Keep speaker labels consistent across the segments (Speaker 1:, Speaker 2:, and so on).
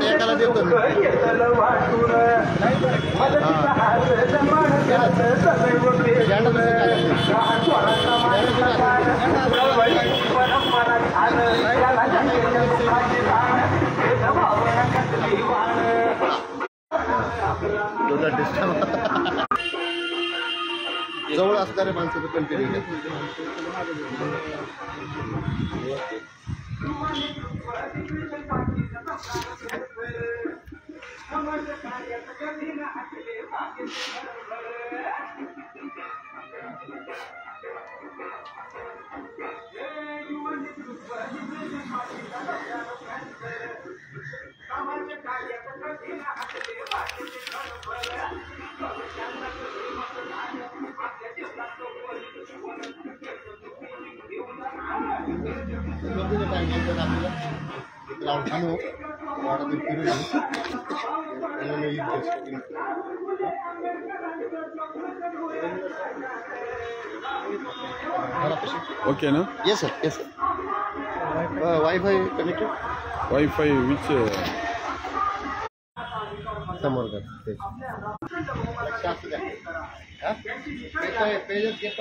Speaker 1: एकाला देतो जवळ असणारे माणसाचं continue
Speaker 2: Okay, no?
Speaker 1: Yes, sir. Yes, sir. Wi-Fi connected?
Speaker 2: Wi-Fi which?
Speaker 1: Somewhere there. Pages get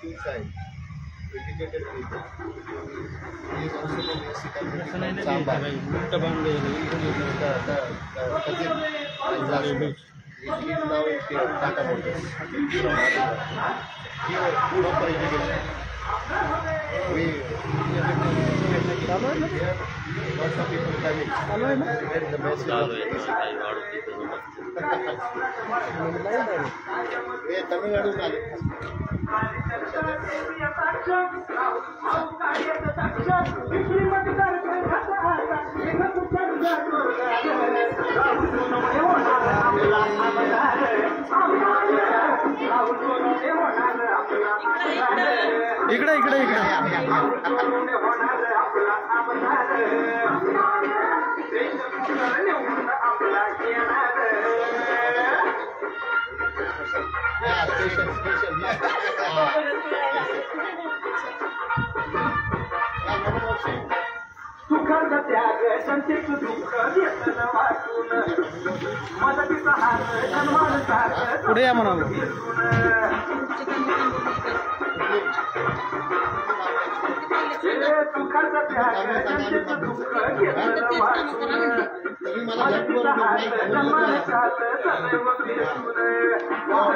Speaker 1: two sides. Dedicated people. He is also the basic Samba. He is now in Tata Motors. He was proper education. We lots of people coming. Get the best of Tamil Nadu Nadu.
Speaker 2: इकडे इकडे इकडे
Speaker 3: सुखाचा त्याग संतेच दुःख व्यसन वाटून मदतीचा हात जन्माचा
Speaker 2: पुढे या म्हणा
Speaker 3: सुखाचा त्याग संतेच दुःख व्यसन वाटून मदतीचा हात जन्माचा सदैव भेटून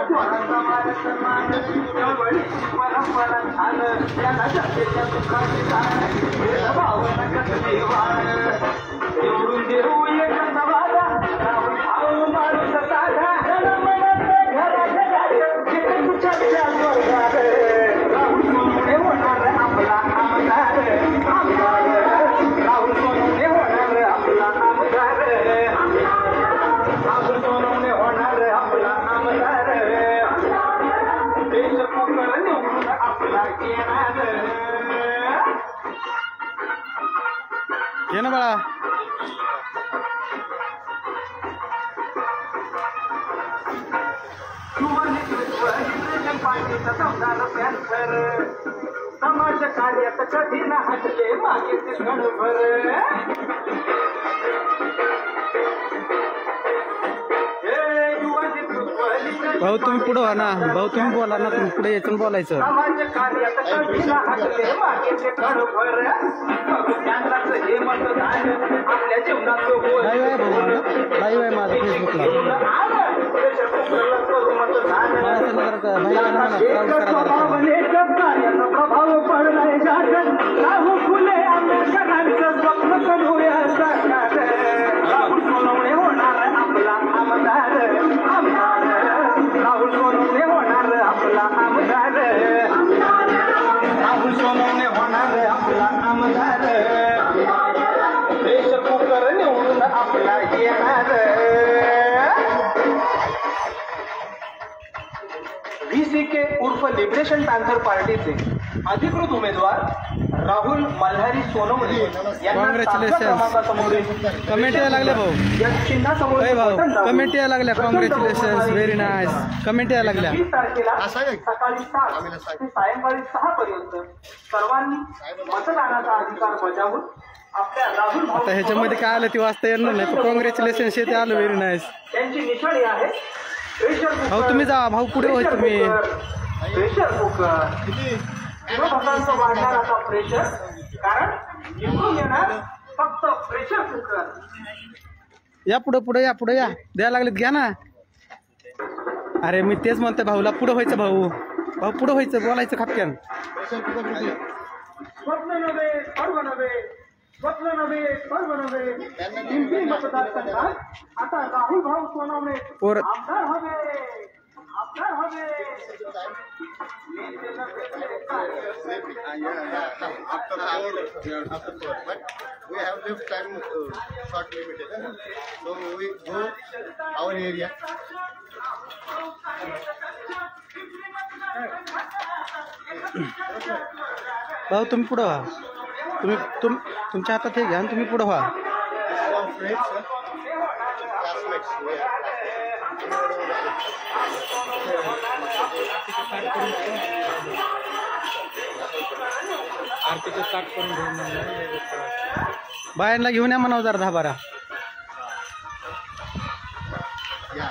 Speaker 3: कोणाचा मान सन्मान जवळी परंपरा झालं त्याला जनतेच्या सुखाची जाण भावना कसली वाण एवढून देऊ एक नवादा राहून भाऊ माणूस साधा घराच्या तुझ्या स्वर्गात राहुल सोनवणे होणार आपला आमदार राहुल सोनवणे होणार आपला आमदार राहुल सोनवणे होणार आपला आमदार देश पोकर निवडून आपला येणार
Speaker 2: ये ना बाळा
Speaker 3: समाज कार्यात कधी ना हटले मागे ते क्षणभर
Speaker 2: भाऊ तुम्ही पुढे व्हा ना भाऊ तुम्ही बोला ना तुम्ही पुढे यायचं बोलायचं
Speaker 3: समाज कार्यात कधी ना हटले मागे ते क्षणभर त्यांनाच हे मतदान आपल्या जीवनाचं
Speaker 2: लाईव्ह आहे भाऊ लाईव्ह आहे माझं फेसबुकला
Speaker 3: प्रभाव पडलाय जागन राहू फुले आंबेडकरांचं स्वप्न करूया साकार राहुल सोनवणे होणार आपला आमदार आमदार राहुल सोनवणे होणार आपला आमदार राहुल सोनवणे होणार आपला आमदार देश पोकर निवडून आपला येणार VCK उर्फ लिबरेशन पॅन्थर पार्टीचे अधिकृत उमेदवार राहुल मल्हारी सोनवणे यांना
Speaker 2: Congratulations.
Speaker 3: 7व्या क्रमांकासमोरील
Speaker 2: कमेंट यायला लागल्या भाऊ.
Speaker 3: या चिन्हासमोर
Speaker 2: ए भाऊ कमेंट यायला लागल्या. Congratulations very nice. कमेंट यायला लागल्या.
Speaker 3: 20 तारखेला
Speaker 1: असं आहे.
Speaker 3: सकाळी 7 ते सायंकाळी 6 पर्यंत सर्वांनी मतदानाचा अधिकार बजावून आपल्या राहुल
Speaker 2: आता ह्याच्यामध्ये काय आलं ते वाचता येणार नाही पण कॉंग्रॅच्युलेशन्स येते आलं व्हेरी नाईस.
Speaker 3: त्यांची निशाणी आहे प्रेशर
Speaker 2: भाऊ तुम्ही जा भाऊ पुढे होय तुम्ही.
Speaker 3: प्रेशर कुकर विरोधकांचा वाढणार आता प्रेशर कारण निवडून येणार फक्त प्रेशर कुकर.
Speaker 2: या पुढे पुढे या पुढे या द्यायला लागलेत घ्या ना. अरे मी तेच म्हणतोय भाऊला पुढे व्हायचं भाऊ. भाऊ पुढे व्हायचं बोलायचं खापक्यान.
Speaker 3: स्वप्न नव्हे पर्व नव्हे स्वप्न नव्हे पर्व नव्हे पिंपरी मतदारसंघात आता राहुल भाऊ सोनवणे
Speaker 2: पोर
Speaker 3: आमदार हवे आमदार हवे.
Speaker 1: After 4, but we have left time short limited, so we go our area.
Speaker 2: भाऊ तुम्ही पुढं व्हा. तुमच्या हातात हे घ्या आणि तुम्ही पुढं व्हा.
Speaker 1: Some friends, classmates, we are.
Speaker 2: बायांना घेऊन या म्हणावं जरा 10-12.
Speaker 1: Yeah.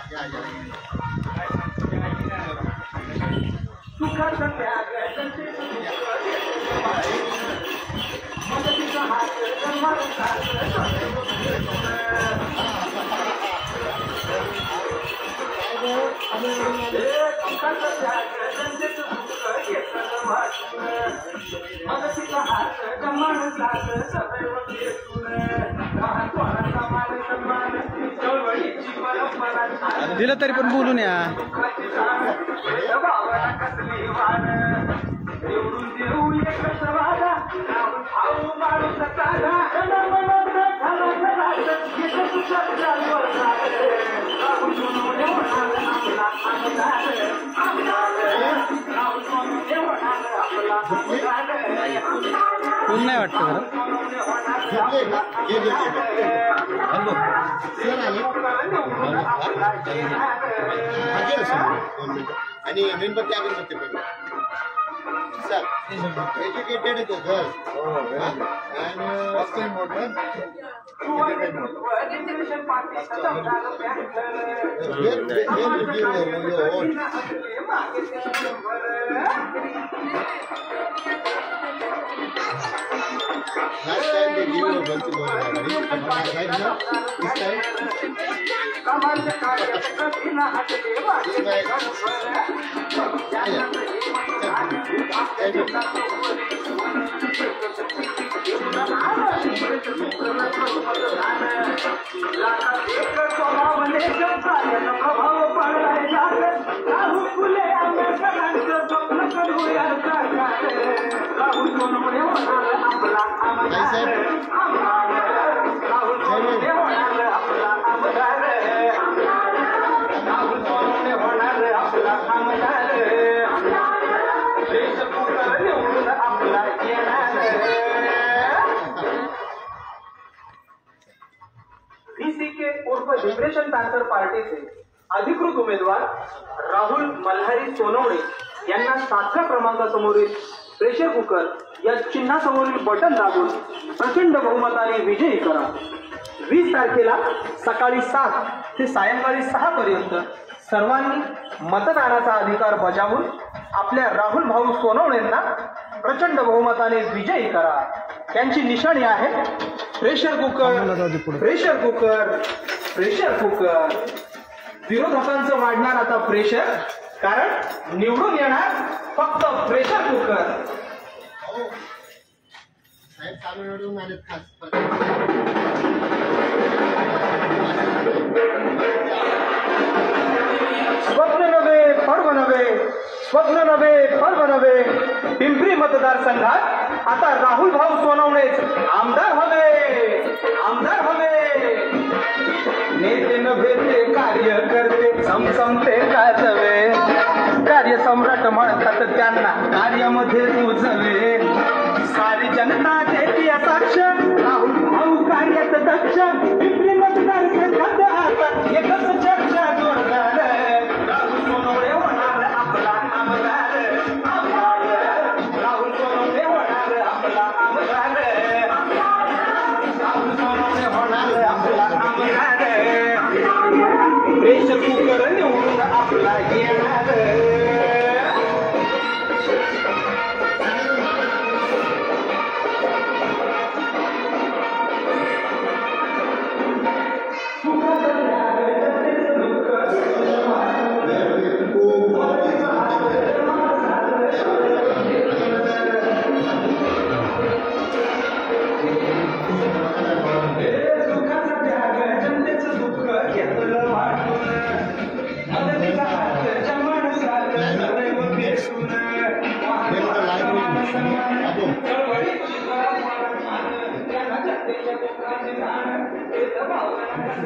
Speaker 2: दिलं तरी पण बोलून या. कोण नाही वाटतं खरं.
Speaker 1: आणि मेणबत्ती अगरबत्ती पण sir educated girl and first time voter where you give your vote. Last time they gave a bunch of votes, right now this time
Speaker 3: depression panther पार्टीचे अधिकृत उमेदवार राहुल मल्हारी सोनवणे यांना 7व्या क्रमांकासमोरील प्रेशर कुकर या चिन्हासमोरील बटन दाबून प्रचंड बहुमताने विजयी करा. 20 तारखेला सकाळी 7 ते सायंकाळी 6 पर्यंत सर्वांनी मतदानाचा अधिकार बजावून आपल्या राहुल भाऊ सोनवणेंना प्रचंड बहुमताने विजयी करा. त्यांची निशाणी आहे pressure cooker pressure cooker pressure cooker. विरोधकांचं वाढणार आता प्रेशर कारण निवडून येणार फक्त प्रेशर कुकर.
Speaker 1: साहेब तामिळनाडूहून आलेत खास.
Speaker 3: स्वप्न नव्हे पर्व नव्हे स्वप्न नव्हे पर्व नव्हे पिंपरी मतदारसंघात आता राहुल भाऊ सोनवणेच आमदार हवे आमदार हवे. नेते नव्हे ते कार्यकर्ते समसमते गाजवे कार्यसम्राट म्हणतात त्यांना कार्यामध्ये रुजवे. सारी जनता चर्चा पिंपरी मतदार संघात आता एकच चर्चा जोरदार राहुल सोनवणे होणार आपला आमदार राहुल सोनवणे होणार आपला आमदार राहुल सोनवणे होणार आपला आमदार प्रेशर कुकर निवडून आपला येणार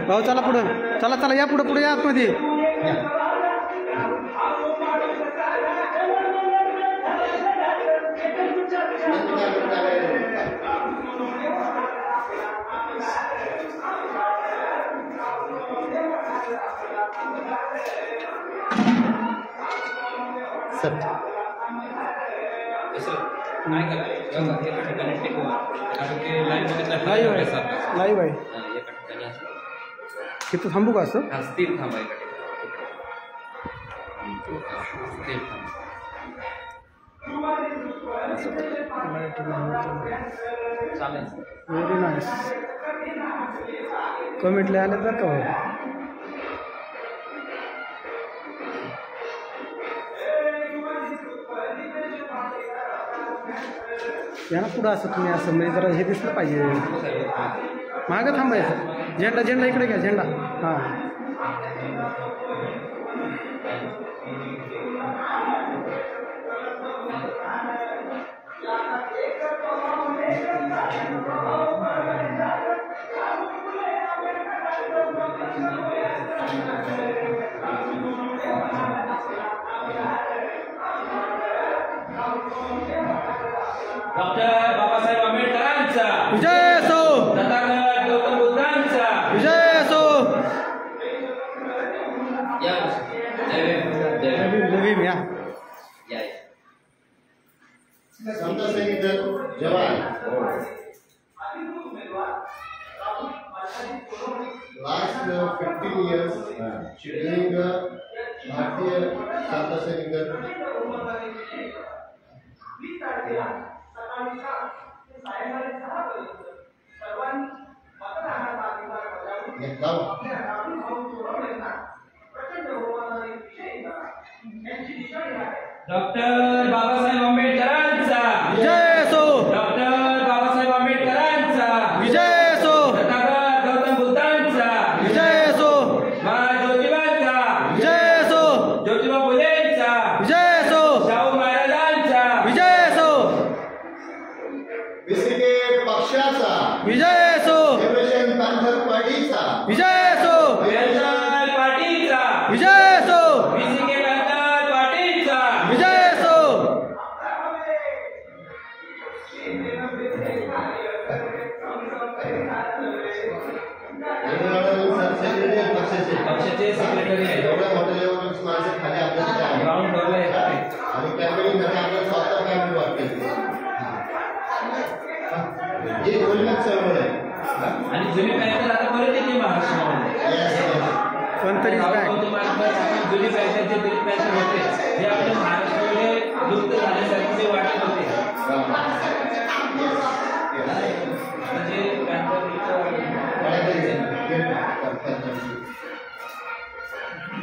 Speaker 2: भाऊ चला पुढं, चला चला या पुढं, पुढे या आतमध्ये. लाईव्ह आहे. तिथं थांबू का असं?
Speaker 4: स्थिर थांबायचं.
Speaker 2: Very nice. कमेंटले आले बरं का भाऊ. या ना पुढं असं तुम्ही असं म्हणजे जरा हे दिसलं पाहिजे. मागं थांबायचं. झेंडा झेंडा इकडे घ्या, झेंडा. हां
Speaker 4: डॉक्टर बाबासाहेब आंबेडकरांचा
Speaker 2: विजय असो.
Speaker 4: तथागत गौतम बुद्धांचा
Speaker 2: विजय असो.
Speaker 4: या
Speaker 2: नवीन या.
Speaker 1: समता सैनिक दल जवान last 15 years doing भारतीय समता सैनिक दल
Speaker 4: डॉक्टर बाबासाहेब आंबेडकरांचा
Speaker 2: विजय असो.
Speaker 4: डॉक्टर बाबासाहेब आंबेडकरांचा
Speaker 2: विजय असो.
Speaker 4: तथागत गौतम बुद्धांचा
Speaker 2: विजय असो.
Speaker 4: महाराज ज्योतिबांचा
Speaker 2: विजय असो.
Speaker 4: ज्योतिबा फुलेंचा
Speaker 2: विजय असो.
Speaker 4: शाहू महाराजांचा
Speaker 2: विजय असो.
Speaker 1: बीसीके पक्षाचा
Speaker 2: विजय असो.
Speaker 1: लिबरेशन पॅन्थर पार्टीचा
Speaker 2: विजय असो.
Speaker 4: पॅन्थर पार्टीचा
Speaker 2: विजय असो.
Speaker 4: बीसीके पॅन्थर पार्टीचा
Speaker 2: विजय असो.
Speaker 4: पक्षाचे सेक्रेटरी आहे.
Speaker 1: एवढ्या मोठ्या लेवलची माणसं खाली आपल्यासाठी आहे.
Speaker 4: ग्राउंड लेवल आहे.
Speaker 1: आणि कॅम्पेनिंगसाठी आपल्याला स्वतः कॅम्पेन वाटते. ही गोलमेज चळवळ आहे.
Speaker 4: आणि जुनी पॅन्थर आता परत येते महाराष्ट्रामध्ये.
Speaker 1: Yes, yes.
Speaker 2: कोणतरी बॅग.
Speaker 4: जुनी पॅन्थर जे दलित पॅन्थर होते ते आपल्या महाराष्ट्रामध्ये लुप्त झाल्यासारखे ते वाटत होते. म्हणजे पॅन्थर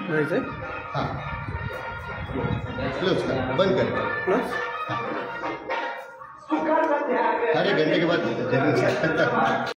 Speaker 2: जायचंय.
Speaker 1: हाँ क्लोज कर, बंद कर.
Speaker 2: प्लस
Speaker 1: साढ़े घंटे के बाद जरूर